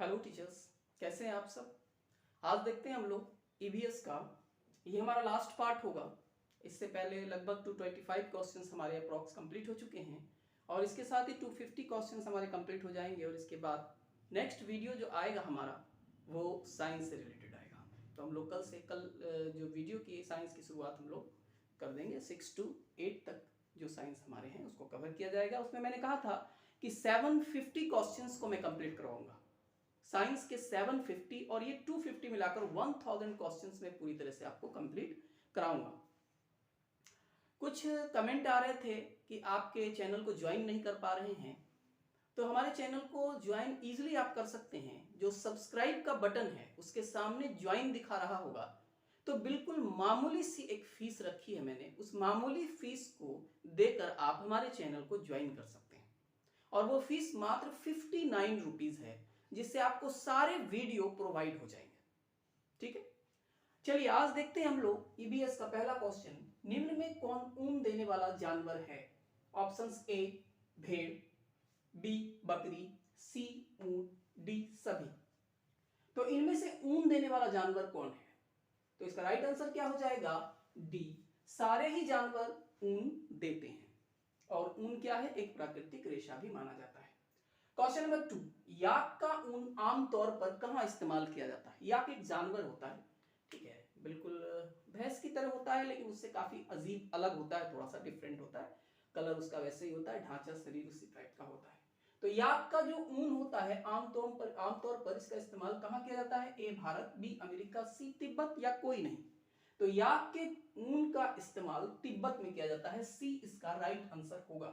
Hello teachers, कैसे हैं आप सब। आज देखते हैं हम लोग ईवीएस का। ये हमारा लास्ट पार्ट होगा। इससे पहले लगभग 225 क्वेश्चंस हमारे अप्रॉक्स कंप्लीट हो चुके हैं और इसके साथ ही 250 क्वेश्चंस हमारे कंप्लीट हो जाएंगे और इसके बाद नेक्स्ट वीडियो जो आएगा हमारा वो साइंस से रिलेटेड आएगा। तो हम लोग कल जो वीडियो की साइंस की शुरुआत हम लोग कर देंगे 6 to 8 तक जो साइंस हमारे हैं उसको कवर किया जाएगा। उसमें मैंने कहा था कि 750 क्वेश्चंस को मैं कंप्लीट करवाऊंगा। साइंस के 750 और ये 250 मिलाकर 1000 क्वेश्चंस में पूरी तरह से आपको कंप्लीट कराऊंगा। कुछ कमेंट आ रहे थे कि आपके चैनल को ज्वाइन नहीं कर पा रहे हैं, तो हमारे चैनल को ज्वाइन इजीली आप कर सकते हैं। जो सब्सक्राइब का बटन है उसके सामने ज्वाइन दिखा रहा होगा, तो बिल्कुल मामूली सी एक फीस रखी है मैंने, उस मामूली फीस को देकर आप हमारे चैनल को ज्वाइन कर सकते हैं और वो फीस मात्र 59 रुपीज है, जिससे आपको सारे वीडियो प्रोवाइड हो जाएंगे। ठीक है, चलिए आज देखते हैं हम लोग ईबीएस का पहला क्वेश्चन। निम्न में कौन ऊन देने वाला जानवर है? ऑप्शंस ए भेड़, बी बकरी, सी ऊंट, डी सभी। तो इनमें से ऊन देने वाला जानवर कौन है? तो इसका राइट आंसर क्या हो जाएगा? डी, सारे ही जानवर ऊन देते हैं और ऊन क्या है? एक प्राकृतिक रेशा भी माना जाता है। क्वेश्चन नंबर 2, याक का ऊन आमतौर पर कहां इस्तेमाल किया जाता है? याक एक जानवर होता है, ठीक है, बिल्कुल भैंस की तरह होता है लेकिन उससे काफी अजीब अलग होता है, थोड़ा सा डिफरेंट होता है, कलर उसका वैसे ही होता है, ढांचा शरीर उसी टाइप का होता है। तो याक का जो ऊन होता है आमतौर पर इसका इस्तेमाल कहां किया जाता है? ए भारत, बी अमेरिका, सी तिब्बत या कोई नहीं। तो याक के ऊन का इस्तेमाल तिब्बत में किया जाता है, सी इसका राइट आंसर होगा।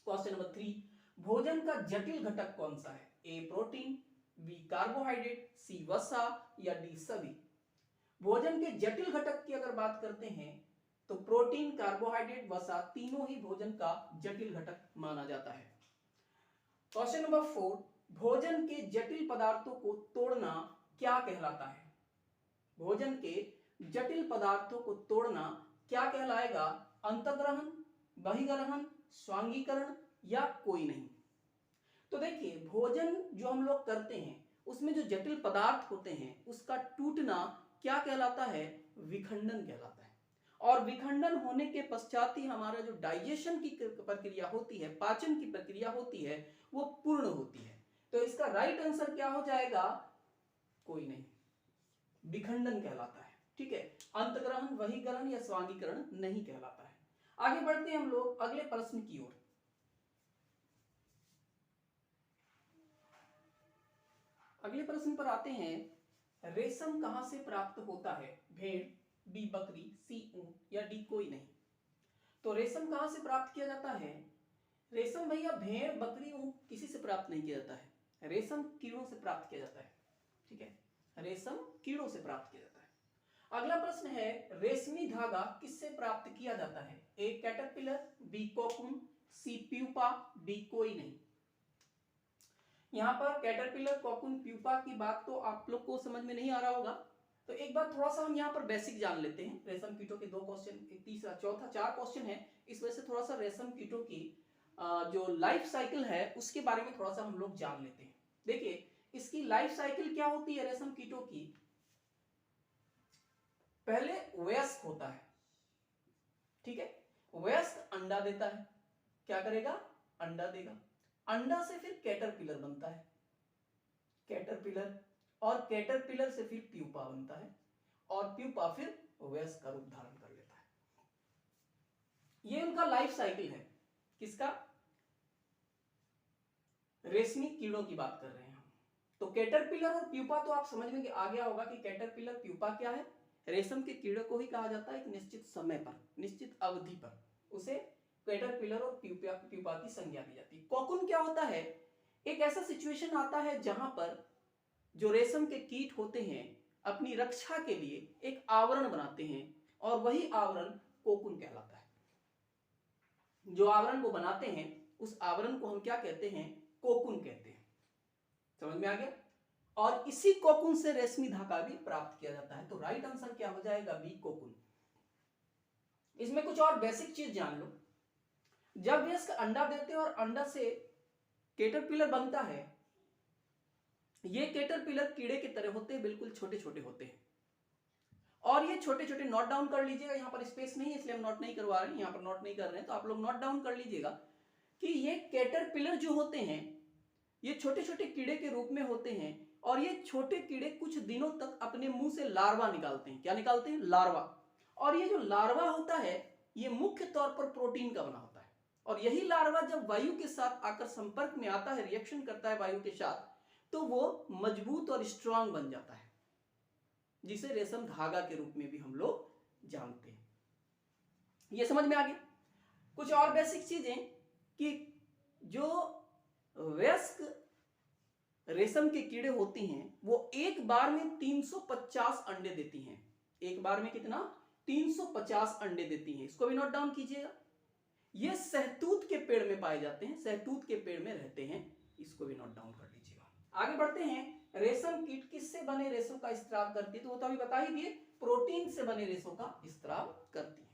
क्वेश्चन नंबर 3, भोजन का जटिल घटक कौन सा है? ए प्रोटीन, बी कार्बोहाइड्रेट, सी वसा या डी सभी। भोजन के जटिल घटक की अगर बात करते हैं तो प्रोटीन, कार्बोहाइड्रेट, वसा तीनों ही भोजन का जटिल घटक माना जाता है। क्वेश्चन नंबर 4, भोजन के जटिल पदार्थों को तोड़ना क्या कहलाता है? भोजन के जटिल पदार्थों को तोड़ना क्या कहलाएगा? अंतःग्रहण, बहिर्ग्रहण, स्वांगीकरण या कोई नहीं। तो देखिए, भोजन जो हम लोग करते हैं उसमें जो जटिल पदार्थ होते हैं उसका टूटना क्या कहलाता है? विखंडन कहलाता है। और विखंडन होने के पश्चात ही हमारा जो डाइजेशन की प्रक्रिया होती है, पाचन की प्रक्रिया होती है, वो पूर्ण होती है। तो इसका राइट आंसर क्या हो जाएगा? कोई नहीं, विखंडन कहलाता है। ठीक है, अंतःग्रहण, बहिर्ग्रहण या स्वांगीकरण नहीं कहलाता है। आगे बढ़ते हैं हम लोग अगले प्रश्न की ओर। अगले प्रश्न पर आते हैं, रेशम कहां से प्राप्त होता है? भेड़, बी बकरी, सी ऊंट या डी कोई नहीं। तो रेशम कहां से प्राप्त किया जाता है? रेशम भैया भेड़, बकरी, ऊंट किसी से प्राप्त नहीं किया जाता है, रेशम कीड़ों से प्राप्त किया जाता है। ठीक है, रेशम कीड़ों से प्राप्त किया जाता है। अगला प्रश्न है, रेशमी धागा किससे प्राप्त किया जाता है? ए कैटरपिलर, बी कोकून, सी प्यूपा, डी कोई नहीं। यहां पर कैटरपिलर, कोकून, प्यूपा की बात तो आप लोग को समझ में नहीं आ रहा होगा, तो एक बार थोड़ा सा हम यहाँ पर बेसिक जान लेते हैं। रेशम कीटों के 2 क्वेश्चन, तीसरा, चौथा, 4 क्वेश्चन है, इस वजह से थोड़ा सा रेशम कीटों की जो लाइफ साइकिल है उसके बारे में थोड़ा सा हम लोग जान लेते हैं। देखिए, इसकी लाइफ साइकिल क्या होती है रेशम कीटों की? पहले वयस्क होता है, ठीक है, वयस्क अंडा देता है, क्या करेगा? अंडा देगा, अंडा से फिर कैटरपिलर बनता है, कैटरपिलर, और कैटरपिलर से फिर प्यूपा बनता है और प्यूपा फिर वयस्क का रूप धारण कर लेता है। ये उनका लाइफ साइकिल है। किसका? रेशमी कीड़ों की बात कर रहे हैं हम। तो कैटरपिलर और प्यूपा तो आप समझ में आ गया होगा कि कैटरपिलर, प्यूपा क्या है। रेशम के कीड़े को ही कहा जाता है एक निश्चित समय पर, निश्चित अवधि पर उसे कैटरपिलर और प्यूपा की संज्ञा दी जाती है। कोकून क्या होता है? एक ऐसा सिचुएशन आता है जहां पर जो रेशम के कीट होते हैं अपनी रक्षा के लिए एक आवरण बनाते हैं और वही आवरण कोकून कहलाता है। जो आवरण वो बनाते हैं उस आवरण को हम क्या कहते हैं? कोकून कहते हैं। समझ में आ गया? और इसी कोकून से रेशमी धागा भी प्राप्त किया जाता है। तो राइट आंसर क्या हो जाएगा? B cocoon. इसमें कुछ और बेसिक चीज जान लो। जब वयस्क अंडा देते हैं और अंडा से कैटरपिलर बनता है, ये कैटरपिलर कीड़े की तरह होते हैं, बिल्कुल छोटे छोटे होते हैं। और ये छोटे छोटे नोट डाउन कर लीजिएगा, यहाँ पर स्पेस नहीं है इसलिए हम नोट नहीं करवा रहे हैं, यहाँ पर नोट नहीं कर रहे हैं, तो आप लोग नोट डाउन कर लीजिएगा कि ये कैटरपिलर जो होते हैं ये छोटे छोटे कीड़े के रूप में होते हैं। और ये छोटे कीड़े कुछ दिनों तक अपने मुंह से लार्वा निकालते हैं। क्या निकालते हैं? लार्वा। और ये जो लार्वा होता है ये मुख्य तौर पर प्रोटीन का बना होता है। और यही लार्वा जब वायु के साथ आकर संपर्क में आता है, रिएक्शन करता है वायु के साथ, तो वो मजबूत और स्ट्रांग बन जाता है, जिसे रेशम धागा के रूप में भी हम लोग जानते हैं। ये समझ में आ गया? कुछ और बेसिक चीजें कि जो वयस्क रेशम के कीड़े होती हैं वो एक बार में 350 अंडे देती हैं। एक बार में कितना? 350 अंडे देती हैं। इसको भी नोट डाउन कीजिएगा। ये सहतूत के पेड़ में पाए जाते हैं, सहतूत के पेड़ में रहते हैं, इसको भी नोट डाउन कर लीजिएगा। आगे बढ़ते हैं। रेशम कीट किससे बने रेशों का स्त्राव करती है? तो वो तो अभी बता ही दिए, प्रोटीन से बने रेशों का स्त्राव करती है।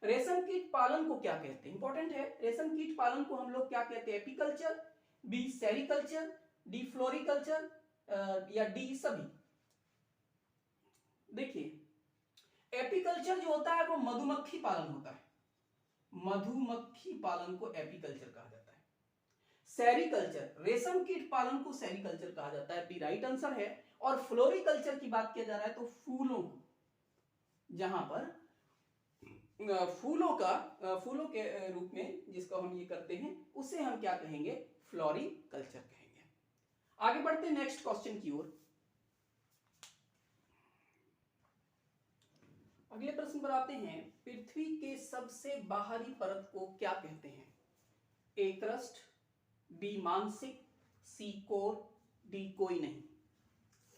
रेशम कीट पालन को क्या कहते हैं? इंपॉर्टेंट है। रेशम कीट पालन को हम लोग क्या कहते हैं? Apiculture, B sericulture, D floriculture या डी सभी। देखिए एपीकल्चर जो होता है वो मधुमक्खी पालन होता है, मधुमक्खी पालन को एपीकल्चर कहा जाता है। सेरिकल्चर, रेशम कीट पालन को सेरिकल्चर कहा जाता है, बी राइट आंसर है। और फ्लोरिकल्चर की बात किया जा रहा है तो फूलों को, जहां पर फूलों के रूप में जिसको हम ये करते हैं उसे हम क्या कहेंगे? फ्लोरिकल्चर कहेंगे। आगे बढ़ते हैं नेक्स्ट क्वेश्चन की ओर। अगले प्रश्न पर आते हैं। पृथ्वी के सबसे बाहरी परत को क्या कहते हैं? ए क्रस्ट, बी मांसिक, सी कोर, डी कोई नहीं।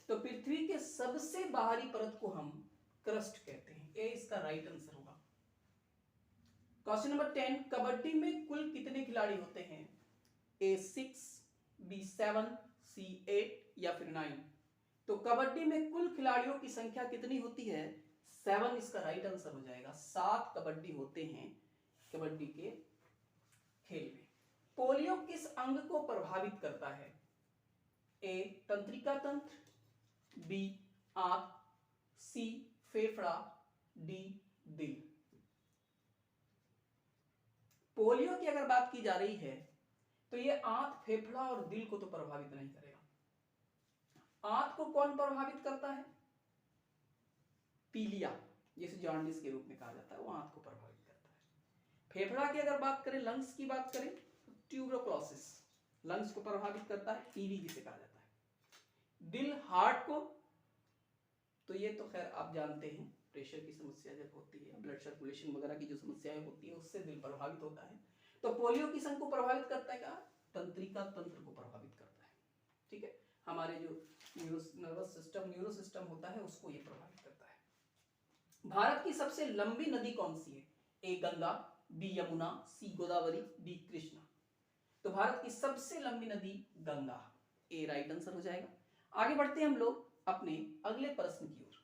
तो पृथ्वी के सबसे बाहरी परत को हम क्रस्ट कहते हैं। ए इसका राइट आंसर होगा। Question number 10। कबड्डी में कुल कितने खिलाड़ी होते हैं? ए 6, बी 7, सी 8 या फिर 9। तो कबड्डी में कुल खिलाड़ियों की संख्या कितनी होती है? 7 इसका राइट आंसर हो जाएगा। 7 कबड्डी होते हैं कबड्डी के खेल में। पोलियो किस अंग को प्रभावित करता है? ए तंत्रिका तंत्र, बी आंख, सी फेफड़ा, डी दिल। पोलियो की अगर बात की जा रही है तो ये आंत, फेफड़ा और दिल को तो प्रभावित नहीं करेगा। आंत को कौन प्रभावित करता है? पीलिया, जिसे जॉन्डिस के रूप में कहा जाता है, वो आंत को प्रभावित करता है। फेफड़ा की अगर बात करें, लंग्स की बात करें तो ट्यूबरकुलोसिस लंग्स को प्रभावित करता है, टीबी जिसे कहा जाता है। दिल, हार्ट को, तो ये तो खैर आप जानते हैं, प्रेशर की समस्या जब होती है, ब्लड सर्कुलेशन वगैरह की जो समस्याएं होती है उससे दिल प्रभावित होता है। तो पोलियो किस अंग को प्रभावित करता है? क्या? तंत्रिका तंत्र को प्रभावित करता है। ठीक है, हमारे जो नर्वस सिस्टम, न्यूरो सिस्टम होता है उसको ये प्रभावित करता है। भारत की सबसे लंबी नदी कौन सी है? ए गंगा, बी यमुना, सी गोदावरी, डी कृष्णा। तो भारत की सबसे लंबी नदी गंगा, ए राइट आंसर हो जाएगा। आगे बढ़ते हैं हम लोग अपने अगले प्रश्न की ओर।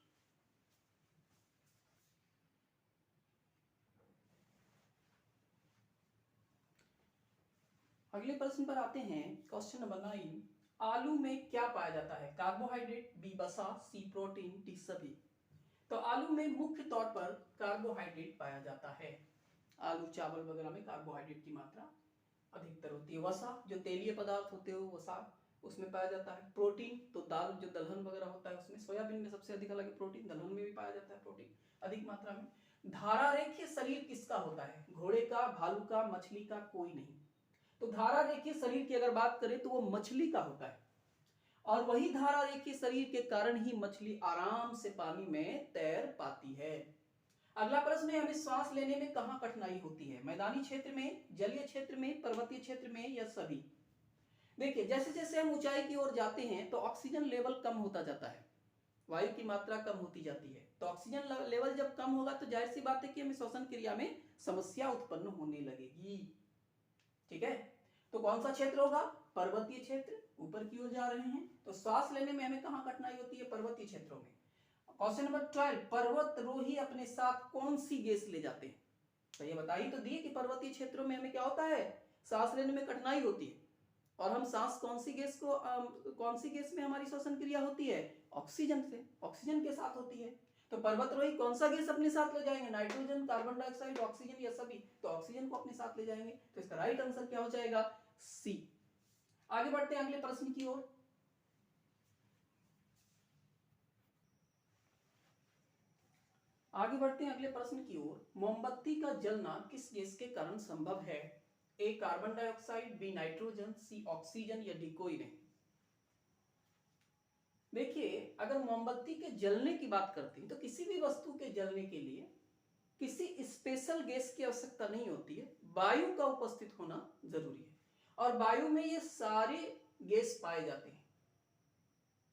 अगले प्रश्न पर आते हैं। Question number 9। आलू में क्या पाया जाता है? कार्बोहाइड्रेट, बी वसा, सी प्रोटीन, डी सभी। तो आलू में मुख्य तौर पर कार्बोहाइड्रेट पाया जाता है। आलू, चावल वगैरह में कार्बोहाइड्रेट की मात्रा अधिकतर होती है। वसा जो तेलीय पदार्थ होते हैं वसा उसमें पाया जाता है। प्रोटीन तो दाल जो दलहन वगैरह होता है उसमें, सोयाबीन में सबसे अधिक अलग प्रोटीन, दलहन में भी पाया जाता है प्रोटीन अधिक मात्रा में। धारा रेखीय शरीर किसका होता है? घोड़े का, भालू का, मछली का, कोई नहीं। तो धारा रेखीय शरीर की अगर बात करें तो वो मछली का होता है। और वही धारा रेखीय शरीर के कारण ही मछली आराम से पानी में तैर पाती है। अगला प्रश्न है, हमें श्वास लेने में कहां कठिनाई होती है? मैदानी क्षेत्र में, जलीय क्षेत्र में, पर्वतीय क्षेत्र में या सभी? देखिए जैसे जैसे हम ऊंचाई की ओर जाते हैं तो ऑक्सीजन लेवल कम होता जाता है, वायु की मात्रा कम होती जाती है। तो ऑक्सीजन लेवल जब कम होगा तो जाहिर सी बात है कि हमें श्वसन क्रिया में समस्या उत्पन्न होने लगेगी। ठीक है, तो कौन सा क्षेत्र होगा? पर्वतीय क्षेत्र। ऊपर की ओर जा रहे हैं तो श्वास लेने में हमें कहां कठिनाई होती है? पर्वतीय क्षेत्रों में। Question number 12। पर्वतारोही अपने साथ कौन सी गैस ले जाते हैं? तो ये बता ही तो दिए कि पर्वतीय क्षेत्रों में हमें क्या होता है? सांस लेने में कठिनाई होती है। और हम सांस कौन सी गैस में हमारी श्वसन क्रिया होती है? ऑक्सीजन से, ऑक्सीजन के साथ होती है। तो पर्वतरोही कौन सा गैस अपने साथ ले जाएंगे? नाइट्रोजन, कार्बन डाइऑक्साइड, ऑक्सीजन, या सभी? तो ऑक्सीजन को अपने साथ ले जाएंगे। तो इसका राइट आंसर क्या हो जाएगा? सी। आगे बढ़ते हैं अगले प्रश्न की ओर। आगे बढ़ते हैं अगले प्रश्न की ओर। मोमबत्ती का जलना किस गैस के कारण संभव है? ए कार्बन डाइऑक्साइड, बी नाइट्रोजन, सी ऑक्सीजन, या डी कोई नहीं? देखिए, अगर मोमबत्ती के जलने की बात करते हैं तो किसी भी वस्तु के जलने के लिए किसी स्पेशल गैस की आवश्यकता नहीं होती है, वायु का उपस्थित होना जरूरी है। और वायु में ये सारे गैस पाए जाते हैं।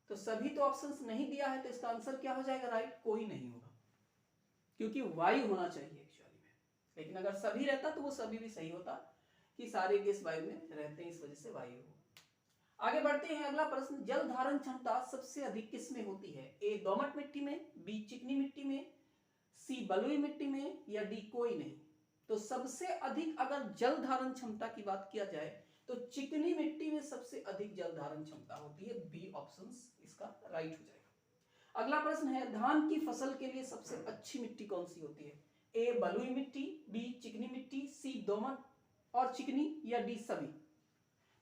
तो सभी तो ऑप्शंस नहीं दिया है, तो इसका आंसर क्या हो जाएगा? राइट, कोई नहीं होगा, क्योंकि वायु होना चाहिए एक्चुअली में। लेकिन अगर सभी रहता तो वो सभी भी सही होता, कि सारे गैस वायु में रहते हैं, इस वजह से वायु हो। आगे बढ़ते हैं अगला प्रश्न। जल धारण क्षमता सबसे अधिक किस में होती है? ए दोमट मिट्टी में, बी चिकनी मिट्टी में, सी बलुई मिट्टी में, या डी कोई नहीं? तो सबसे अधिक अगर जल धारण क्षमता की बात किया जाए तो चिकनी मिट्टी में सबसे अधिक जल धारण क्षमता होती है। बी ऑप्शन इसका राइट हो जाएगा। अगला प्रश्न है, धान की फसल के लिए सबसे अच्छी मिट्टी कौन सी होती है? ए बलुई मिट्टी, बी चिकनी मिट्टी, सी दोमट और चिकनी, या डी सभी?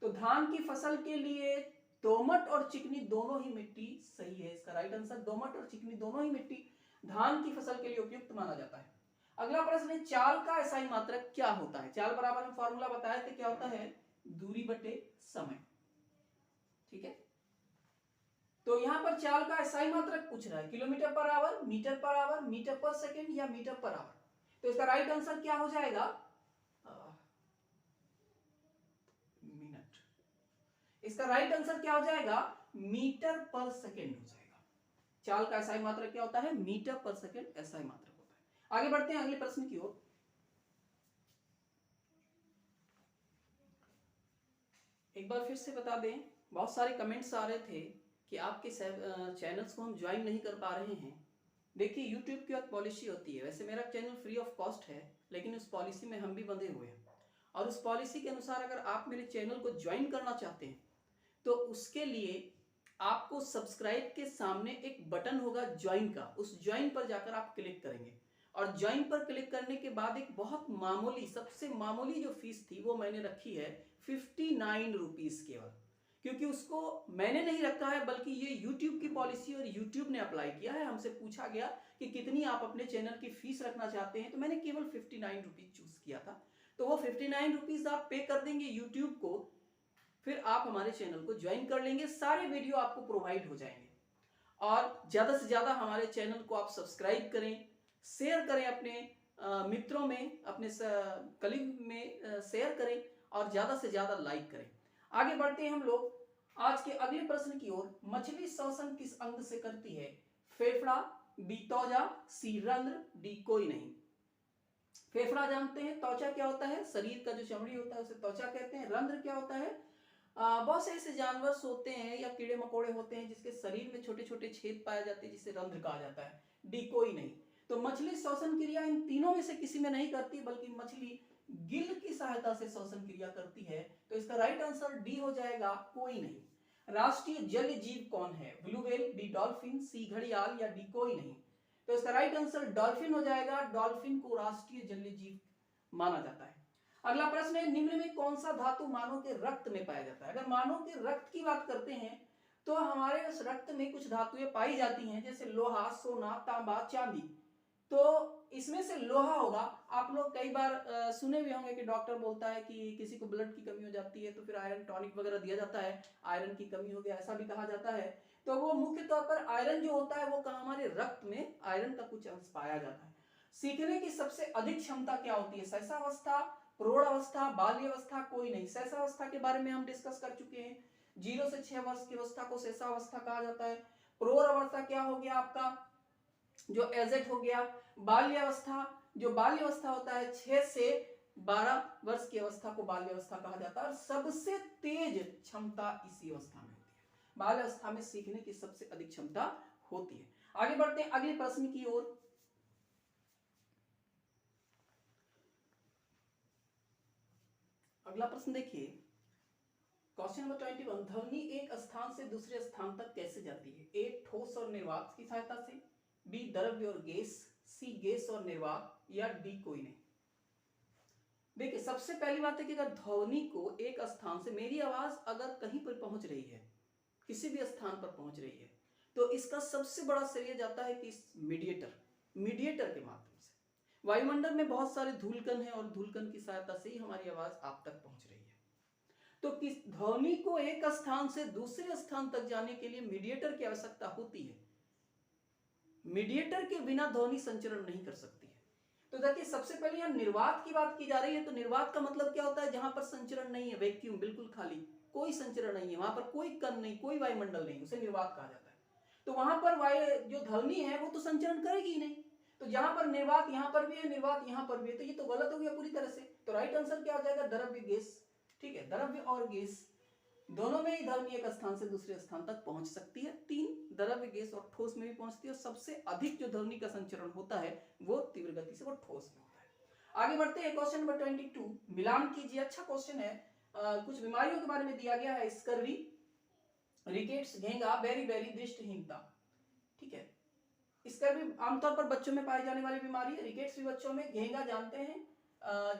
तो धान की फसल के लिए दोमट और चिकनी दोनों ही मिट्टी सही है। इसका राइट आंसर दोमट और चिकनी दोनों ही मिट्टी धान की फसल के लिए उपयुक्त माना जाता है। अगला प्रश्न है, चाल का एसआई मात्रक क्या होता है? चाल बराबर हम फॉर्मूला बताए थे, क्या होता है? दूरी बटे समय। ठीक है, तो यहां पर चाल का एसआई मात्रक पूछ रहा है, kilometre per hour, metre per hour, metre per second, या मीटर पर आवर? तो इसका राइट आंसर क्या हो जाएगा? मिनट। इसका राइट आंसर क्या हो जाएगा? मीटर पर सेकेंड हो जाएगा। चाल का एसआई मात्रक क्या होता है? मीटर पर सेकेंड एसआई मात्रक होता है। आगे बढ़ते हैं अगले प्रश्न की ओर। एक बार फिर से बता दें, बहुत सारे कमेंट्स आ रहे थे कि आपके चैनल्स को हम ज्वाइन नहीं कर पा रहे हैं। देखिए, YouTube की एक पॉलिसी होती है, वैसे मेरा चैनल फ्री ऑफ कॉस्ट है, लेकिन उस पॉलिसी में हम भी बंधे हुए हैं। और उस पॉलिसी के अनुसार अगर आप मेरे चैनल को ज्वाइन करना चाहते हैं तो उसके लिए आपको सब्सक्राइब के सामने एक बटन होगा ज्वाइन का, उस ज्वाइन पर जाकर आप क्लिक करेंगे। और ज्वाइन पर क्लिक करने के बाद एक बहुत मामूली, सबसे मामूली जो फीस थी वो मैंने रखी है 59 रुपीज केवल। क्योंकि उसको मैंने नहीं रखा है, बल्कि ये YouTube की पॉलिसी और YouTube ने अप्लाई किया है। हमसे पूछा गया कि कितनी आप अपने चैनल की फीस रखना चाहते हैं, तो मैंने केवल 59 रुपीज चूज किया था। तो वो 59 रुपीज आप पे कर देंगे YouTube को, फिर आप हमारे चैनल को ज्वाइन कर लेंगे, सारे वीडियो आपको प्रोवाइड हो जाएंगे। और ज्यादा से ज्यादा हमारे चैनल को आप सब्सक्राइब करें, शेयर करें, अपने मित्रों में, अपने कलीग में शेयर करें, और ज्यादा से ज्यादा लाइक करें। आगे बढ़ते हैं हम लोग आज के अगले प्रश्न की ओर। मछली श्वसन किस अंग से करती है? फेफड़ा, बी त्वचा, सी रंध्र, डी कोई नहीं? फेफड़ा जानते हैं, त्वचा क्या होता है? शरीर का जो चमड़ी होता है उसे त्वचा कहते हैं। रंध्र क्या होता है? बहुत से ऐसे जानवर होते हैं या कीड़े मकोड़े होते हैं जिसके शरीर में छोटे छोटे छेद पाए जाते हैं, जिसे रंध्र कहा जाता है। डी कोई नहीं। तो मछली श्वसन क्रिया इन तीनों में से किसी में नहीं करती, बल्कि मछली गिल की सहायता से श्वसन क्रिया करती है। तो इसका राइट आंसर डी हो जाएगा, कोई नहीं। राष्ट्रीय जलीय जीव कौन है? ब्लू व्हेल, बी डॉल्फिन, सी घड़ियाल, या डी कोई नहीं? तो इसका राइट आंसर डॉल्फिन हो जाएगा। डॉल्फिन को राष्ट्रीय जलीय जीव माना जाता है। अगला प्रश्न है, निम्न में कौन सा धातु मानव के रक्त में पाया जाता है? अगर मानव के रक्त की बात करते हैं तो हमारे उस रक्त में कुछ धातुएं पाई जाती हैं, जैसे लोहा, सोना, तांबा, चांदी। तो इसमें से लोहा होगा। आप लोग कई बार सुने हुए होंगे कि डॉक्टर बोलता है कि किसी को ब्लड की कमी हो जाती है तो फिर आयरन टॉनिक वगैरह दिया जाता है, आयरन की कमी हो गया, ऐसा भी कहा जाता है। तो वो मुख्य तौर पर आयरन जो होता है वो हमारे रक्त में आयरन का कुछ अंश पाया जाता है। सीखने की सबसे अधिक क्षमता क्या होती है? शैशवावस्था, प्रौढ़ अवस्था, बाल्य अवस्था, कोई नहीं? शैशवावस्था के बारे में हम डिस्कस कर चुके हैं। 0 से 6 वर्ष की अवस्था को शैशवावस्था कहा जाता है। प्रौढ़ अवस्था क्या हो गया आपका, जो एजेड हो गया। बाल्य अवस्था, जो बाल्य अवस्था होता है 6 से 12 वर्ष की अवस्था को बाल्य अवस्था कहा जाता है। और सबसे तेज क्षमता इसी अवस्था में होती है। बाल्य अवस्था में सीखने की सबसे अधिक क्षमता होती है। आगे बढ़ते हैं अगले प्रश्न की ओर। अगला प्रश्न देखिए, क्वेश्चन नंबर 21, ध्वनि एक स्थान से दूसरे स्थान तक कैसे जाती है? ए ठोस और निर्वात की सहायता से, बी द्रव्य और गैस, सी गैस और निर्वात, या डी कोई नहीं। देखिए सबसे पहली बात है कि अगर ध्वनि को एक स्थान से, मेरी आवाज अगर कहीं पर पहुंच रही है, किसी भी स्थान पर पहुंच रही है, तो इसका सबसे बड़ा श्रेय जाता है कि मीडिएटर के माध्यम से। वायुमंडल में बहुत सारे धूलकण हैं और धूलकण की सहायता से ही हमारी आवाज आप तक पहुंच रही है। तो किस ध्वनि को एक स्थान से दूसरे स्थान तक जाने के लिए मीडिएटर की आवश्यकता होती है। मीडिएटर के बिना ध्वनि संचरण नहीं कर सकती है। तो देखिए सबसे पहले यहां निर्वात की बात की जा रही है, तो निर्वात का मतलब क्या होता है? जहां पर संचरण नहीं है, वैक्यूम, बिल्कुल खाली, कोई संचरण नहीं है, वहां पर कोई कण नहीं, कोई वायुमंडल नहीं, उसे निर्वात कहा जाता है। तो वहां पर वायु जो ध्वनि है वो तो संचरण करेगी ही नहीं। तो जहां पर निर्वात यहां पर भी है, निर्वात यहां पर भी है, तो ये तो गलत हो गया पूरी तरह से। तो राइट आंसर क्या हो जाएगा? द्रव्य गैस। ठीक है, द्रव्य और गैस दोनों में ही ध्वनि एक स्थान से दूसरे स्थान तक पहुंच सकती है। 3, द्रव्य गैस और ठोस में भी पहुंचती है। और सबसे अधिक जो ध्वनि का संचरण होता है वो तीव्र गति से, वो ठोस में होता है। आगे बढ़ते हैं, क्वेश्चन नंबर 22, मिलान कीजिए। अच्छा क्वेश्चन है। कुछ बीमारियों के बारे में दिया गया है, स्कर्वी, रिकेट्स, घेंगा, बेरी-बेरी, दृष्टिहीनता। ठीक है, स्कर्वी आमतौर पर बच्चों में पाई जाने वाली बीमारी है, रिकेट्स भी बच्चों में, घेंगा जानते हैं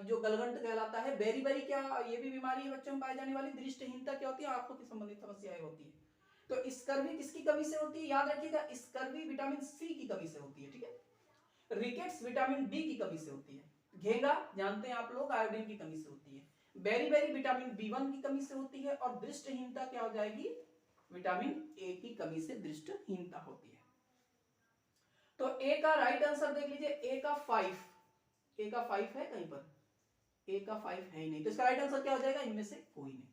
जो गलगंट कहलाता है, बेरी-बेरी क्या, ये भी बीमारी है बच्चों में पाई जाने वाली, दृष्टिहीनता क्या होती है? आंखों की संबंधित समस्याएं होती है। तो स्कर्वी किसकी कमी से होती है? याद रखिएगा, स्कर्वी विटामिन सी की कमी से होती है। ठीक है, रिकेट्स विटामिन डी की कमी से होती है, घेंगा जानते हैं आप लोग आयोडीन की कमी से होती है, बेरी-बेरी विटामिन बी1 की कमी से होती है, और दृष्टिहीनता क्या हो जाएगी? विटामिन ए की कमी से दृष्टिहीनता होती है। तो ए का राइट आंसर देख लीजिए, ए का 5 है कहीं पर? ए का 5 है ही नहीं, तो इसका राइट आंसर क्या हो जाएगा? इनमें से कोई नहीं।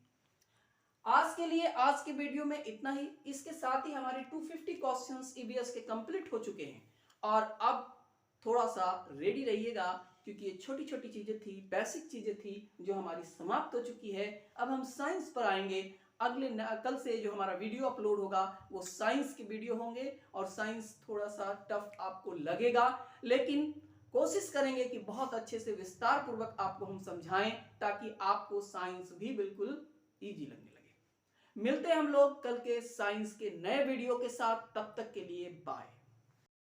आज के लिए, आज के वीडियो में इतना ही। इसके साथ ही हमारे 250 क्वेश्चंस ईवीएस के कंप्लीट हो चुके हैं। और अब थोड़ा सा रेडी रहिएगा, क्योंकि ये छोटी छोटी चीजें थी, बेसिक चीजें थी, जो हमारी समाप्त हो चुकी है। अब हम साइंस पर आएंगे। कल से जो हमारा वीडियो अपलोड होगा वो साइंस के वीडियो होंगे, और साइंस थोड़ा सा टफ आपको लगेगा, लेकिन कोशिश करेंगे कि बहुत अच्छे से विस्तार पूर्वक आपको हम समझाएं, ताकि आपको साइंस भी बिल्कुल इजी लगने लगे। मिलते हैं हम लोग कल के साइंस के नए वीडियो के साथ, तब तक के लिए बाय।